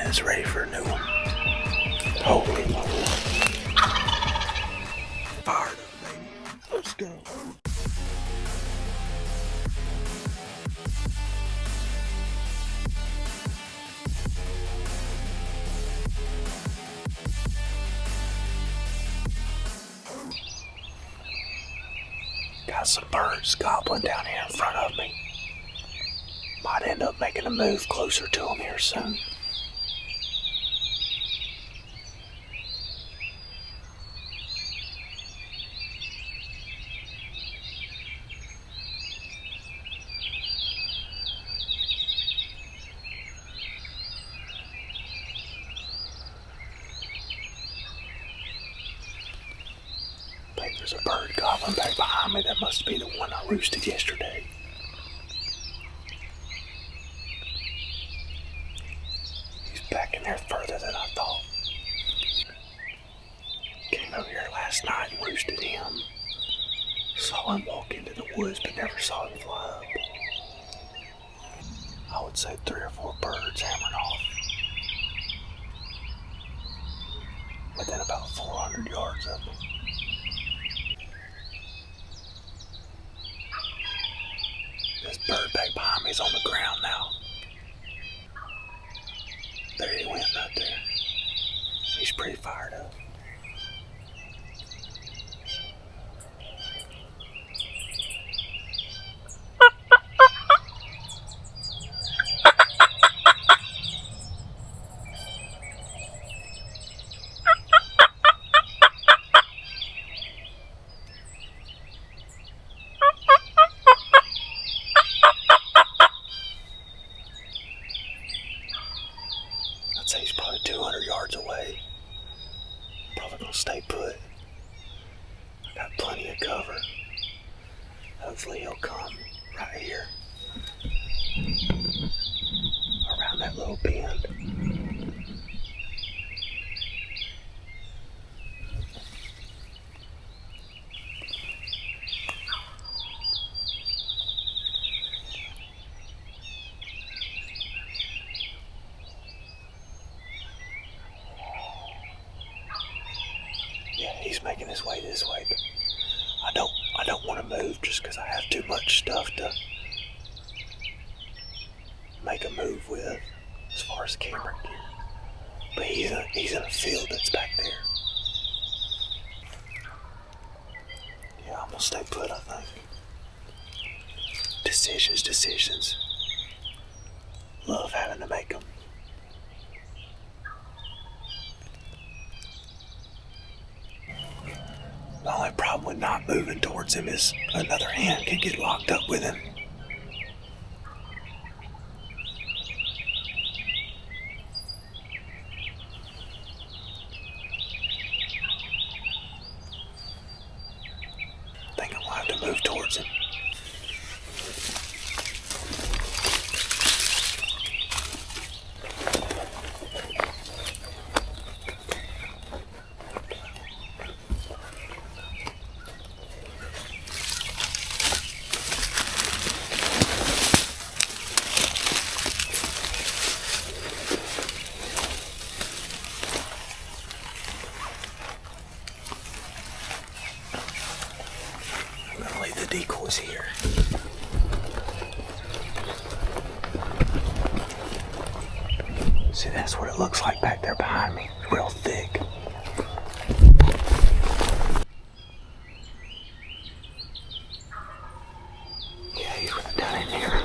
is ready for a new one. Holy moly. Fired up, baby. Let's go. Got some birds gobbling down here in front of me. Might end up making a move closer to them here soon. I think there's a bird gobbling back behind me. That must be the one I roosted yesterday. He's back in there further than I thought. Came over here last night and roosted him. Saw him walk into the woods but never saw him fly up. I would say 3 or 4 birds hammering off. Within about 400 yards of me. This bird back behind me is on the ground now. There he went right there. He's pretty fired up. I'd say he's probably 200 yards away. Probably gonna stay put. Got plenty of cover. Hopefully he'll come right here. Around that little bend. Yeah, he's making his way this way, but I don't want to move just because I have too much stuff to make a move with as far as camera gear. But he's in a field that's back there. Yeah, I'm gonna stay put, I think. Decisions. Love having to make them. The only problem with not moving towards him is another hand can get locked up with him. I think I'm gonna have to move towards him. I'm gonna leave the decoys here. See, that's what it looks like back there behind me. It's real thick. Yeah, he's right down in here.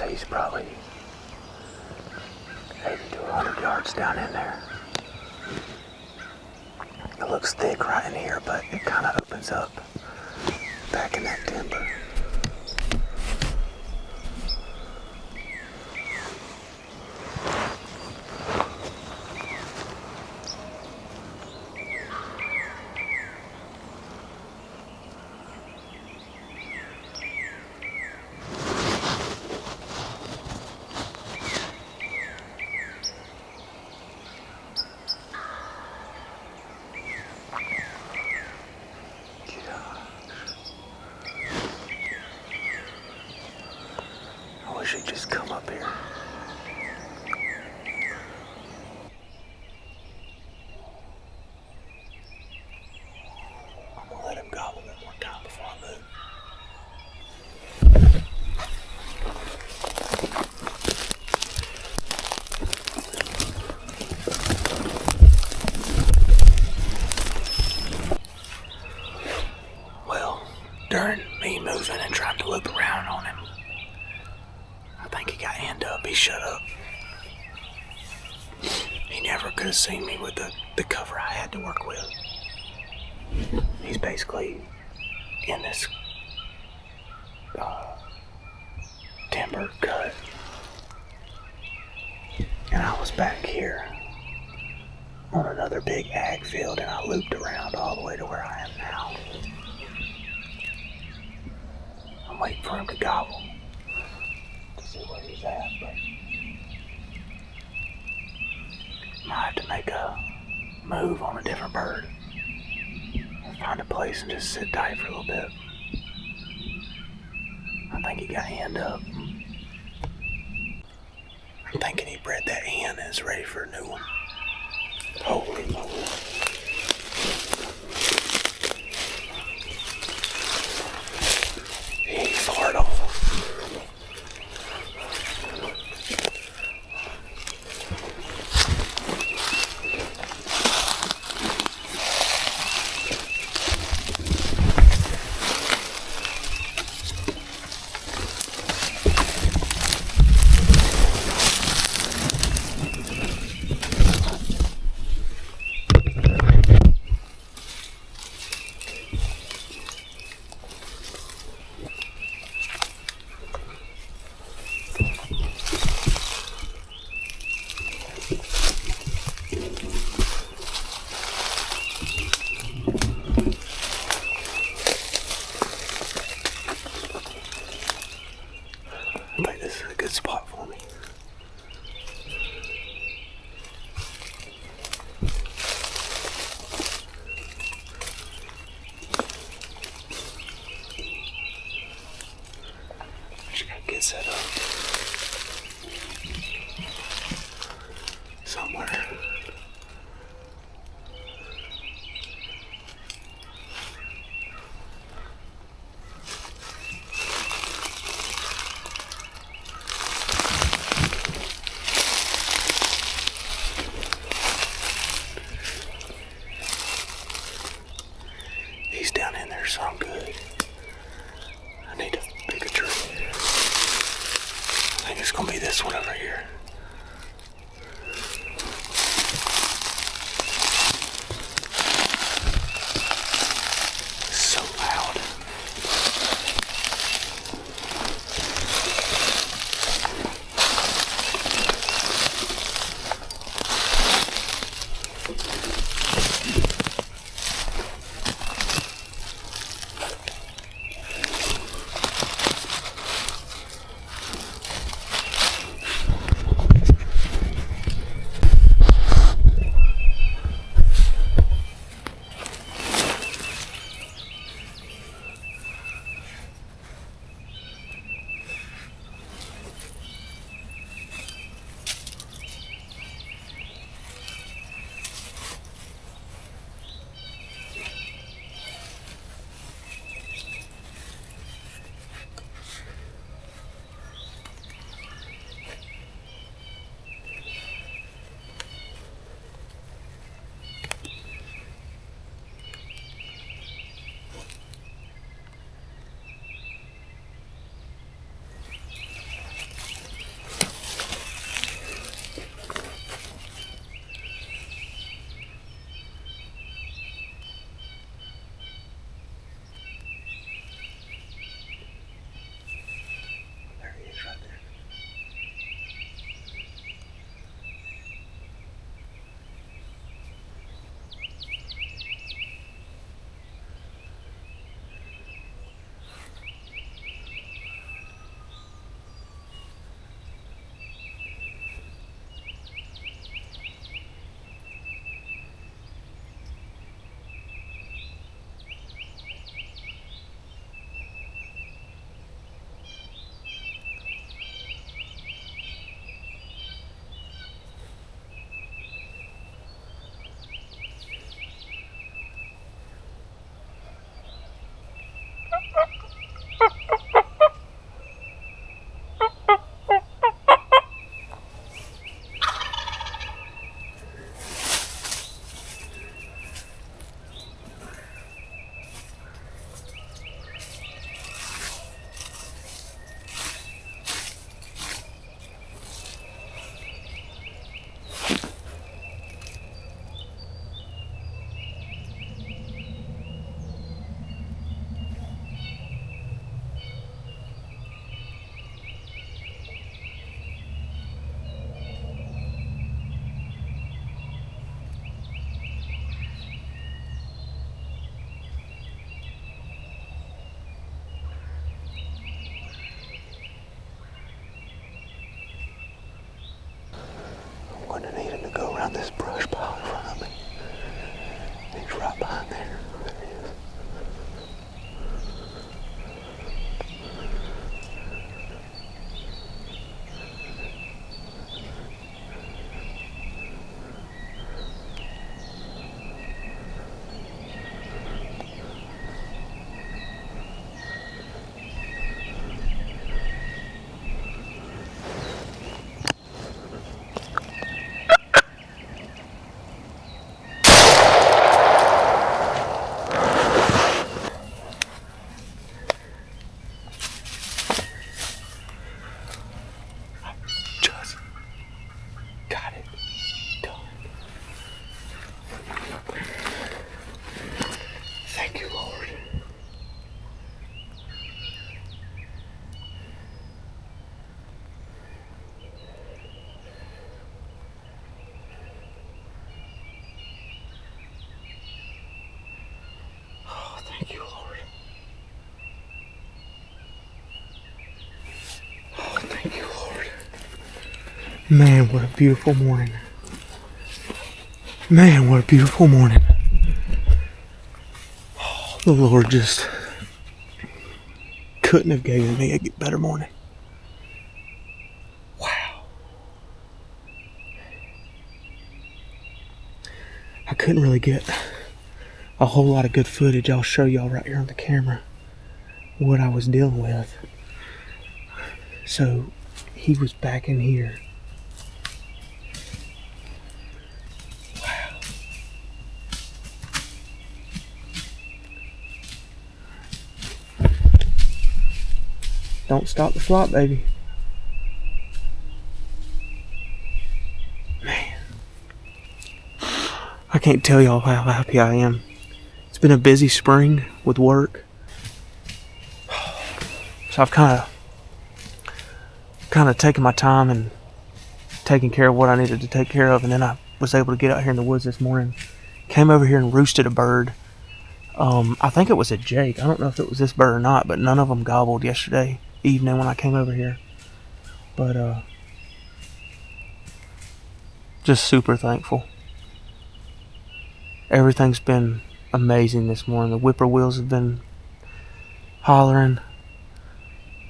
say he's probably 80 to 100 yards down in there. It looks thick right in here, but it kind of opens up back in that timber. I wish he'd just come up here. I'm gonna let him gobble one more time before I move. Well, during me moving and trying to loop around on him, I think he got end up. He shut up. He never could have seen me with the cover I had to work with. He's basically in this timber cut. And I was back here on another big ag field, and I looped around all the way to where I am now. I'm waiting for him to gobble to see where he's at, but might have to make a move on a different bird. Find a place and just sit tight for a little bit. I think he got hand up. I'm thinking he bred that hen and is ready for a new one. Holy moly. He ain't far at all. I think this is a good spot for me. Just gotta get set up somewhere. He's down in there, so I'm good. I need to pick a tree. I think it's gonna be this one over here. It's so loud. behind this brush pile in front of me. He's right behind there. There he is. Got it done. Thank you, Lord. Oh, thank you, Lord. Oh, thank you, Lord. Man, what a beautiful morning. Man, what a beautiful morning. Oh, the Lord just couldn't have given me a better morning. Wow. I couldn't really get a whole lot of good footage. I'll show y'all right here on the camera what I was dealing with. So he was back in here. Wow. Don't stop the flop, baby. Man. I can't tell y'all how happy I am. It's been a busy spring with work. So I've kind of taken my time and taking care of what I needed to take care of, and then I was able to get out here in the woods this morning. Came over here and roosted a bird. I think it was a jake. I don't know if it was this bird or not, but none of them gobbled yesterday evening when I came over here. But just super thankful. Everything's been amazing this morning. The whippoorwills have been hollering.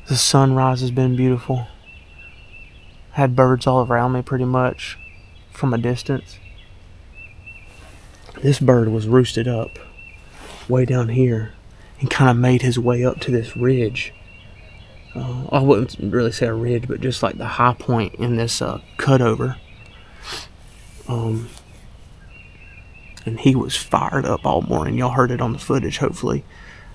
The sunrise has been beautiful. Had birds all around me pretty much from a distance. This bird was roosted up way down here and kind of made his way up to this ridge. I wouldn't really say a ridge, but just like the high point in this cutover. And he was fired up all morning. Y'all heard it on the footage, hopefully.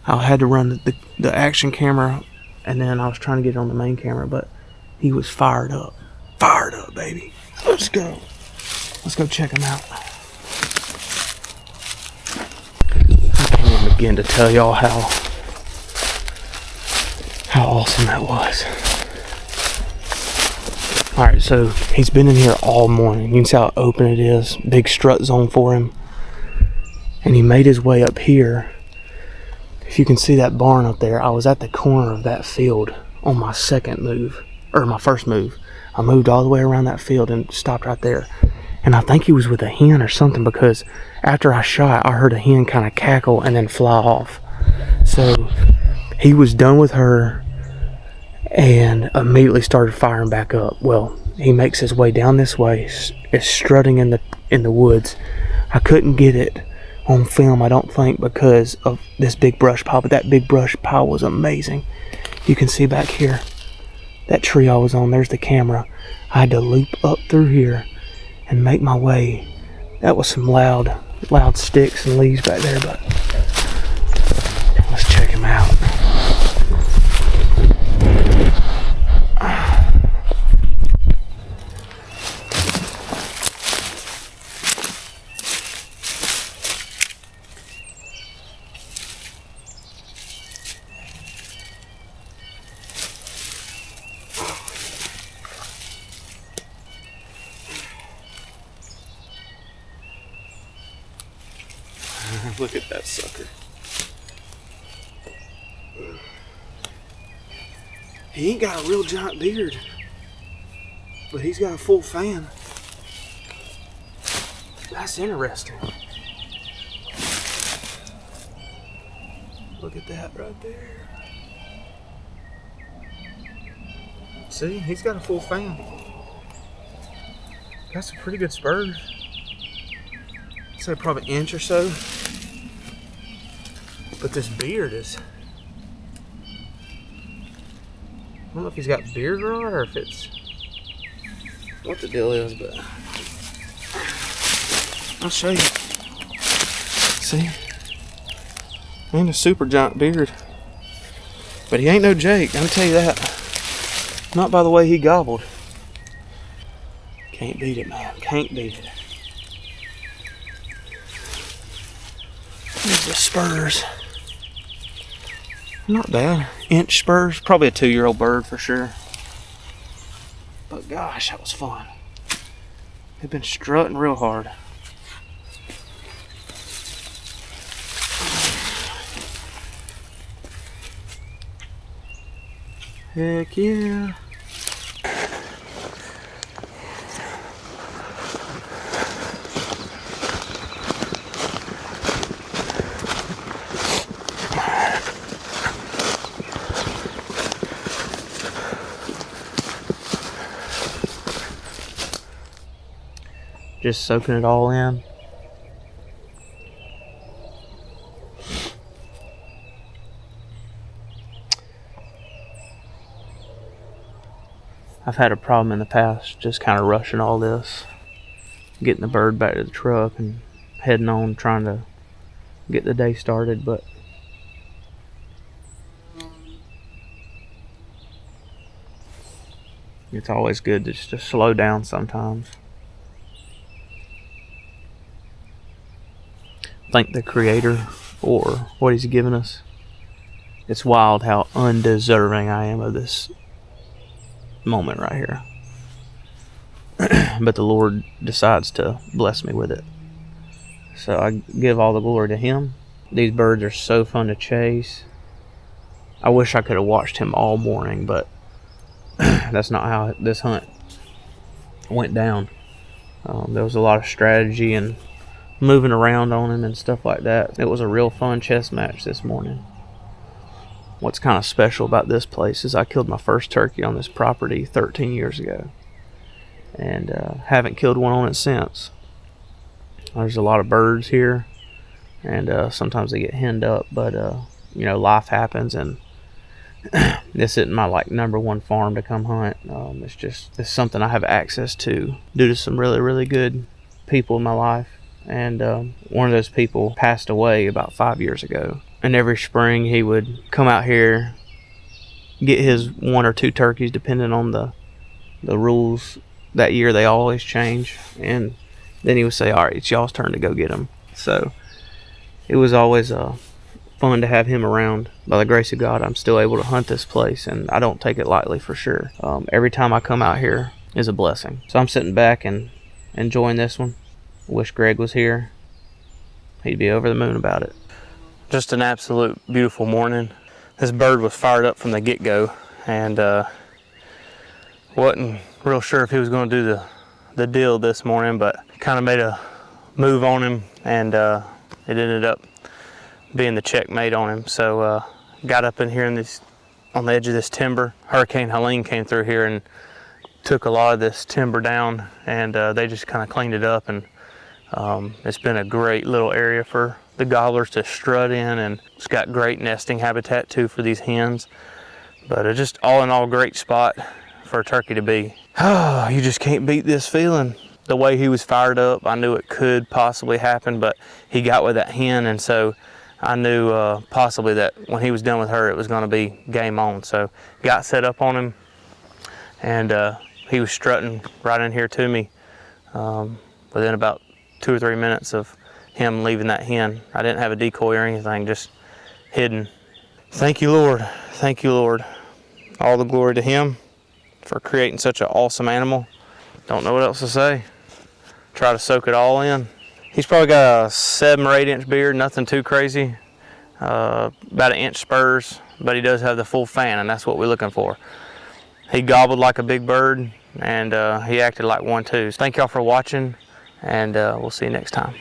I had to run the action camera, and then I was trying to get it on the main camera, but he was fired up. Fired up, baby. Let's go. Let's go check him out. I can't even begin to tell y'all how awesome that was. Alright, so he's been in here all morning. You can see how open it is. Big strut zone for him. And he made his way up here. If you can see that barn up there, I was at the corner of that field on my second move, or my first move. I moved all the way around that field and stopped right there. And I think he was with a hen or something, because after I shot, I heard a hen kind of cackle and then fly off. So he was done with her and immediately started firing back up. Well, he makes his way down this way, is strutting in the woods. I couldn't get it on film, I don't think, because of this big brush pile, but that big brush pile was amazing. You can see back here, that tree I was on, there's the camera. I had to loop up through here and make my way. That was some loud sticks and leaves back there, but let's check him out. Look at that sucker. He ain't got a real giant beard, but he's got a full fan. That's interesting. Look at that right there. See, he's got a full fan. Got some pretty good spurs. I'd say probably an inch or so. But this beard is... I don't know if he's got beard rot or if it's... what the deal is, but... I'll show you. See? Ain't a super giant beard. But he ain't no Jake, I'll tell you that. Not by the way he gobbled. Can't beat it, man. Can't beat it. There's the spurs. Not bad. Inch spurs. Probably a 2-year-old bird for sure. But gosh, that was fun. They've been strutting real hard. Heck yeah. Just soaking it all in. I've had a problem in the past just kind of rushing all this, getting the bird back to the truck and heading on, trying to get the day started, but it's always good to just slow down sometimes. Thank the Creator for what He's given us. It's wild how undeserving I am of this moment right here. But the Lord decides to bless me with it. So I give all the glory to Him. These birds are so fun to chase. I wish I could have watched him all morning, but that's not how this hunt went down. There was a lot of strategy and moving around on him and stuff like that. It was a real fun chess match this morning. What's kind of special about this place is I killed my first turkey on this property 13 years ago, and haven't killed one on it since. There's a lot of birds here, and sometimes they get henned up, but you know, life happens, and this isn't my number one farm to come hunt. It's something I have access to due to some really good people in my life. And one of those people passed away about 5 years ago. And every spring he would come out here, get his 1 or 2 turkeys, depending on the rules that year. They always change. And then he would say, all right, it's y'all's turn to go get them. So it was always fun to have him around. By the grace of God, I'm still able to hunt this place, and I don't take it lightly for sure. Every time I come out here is a blessing. So I'm sitting back and enjoying this one. Wish Greg was here. He'd be over the moon about it. Just an absolute beautiful morning. This bird was fired up from the get-go, and wasn't real sure if he was going to do the deal this morning, but kind of made a move on him, and it ended up being the checkmate on him. So got up in here on the edge of this timber. Hurricane Helene came through here and took a lot of this timber down, and they just kind of cleaned it up, and it's been a great little area for the gobblers to strut in, and it's got great nesting habitat too for these hens. But just all in all, great spot for a turkey to be. Oh, you just can't beat this feeling. The way he was fired up, I knew it could possibly happen, but he got with that hen, and so I knew possibly that when he was done with her, it was going to be game on. So got set up on him, and he was strutting right in here to me within about 2 or 3 minutes of him leaving that hen. I didn't have a decoy or anything, just hidden. Thank you, Lord. Thank you, Lord. All the glory to Him for creating such an awesome animal. Don't know what else to say. Try to soak it all in. He's probably got a 7 or 8 inch beard, nothing too crazy. About an inch spurs, but he does have the full fan, and that's what we're looking for. He gobbled like a big bird, and he acted like one too. Thank y'all for watching, and we'll see you next time.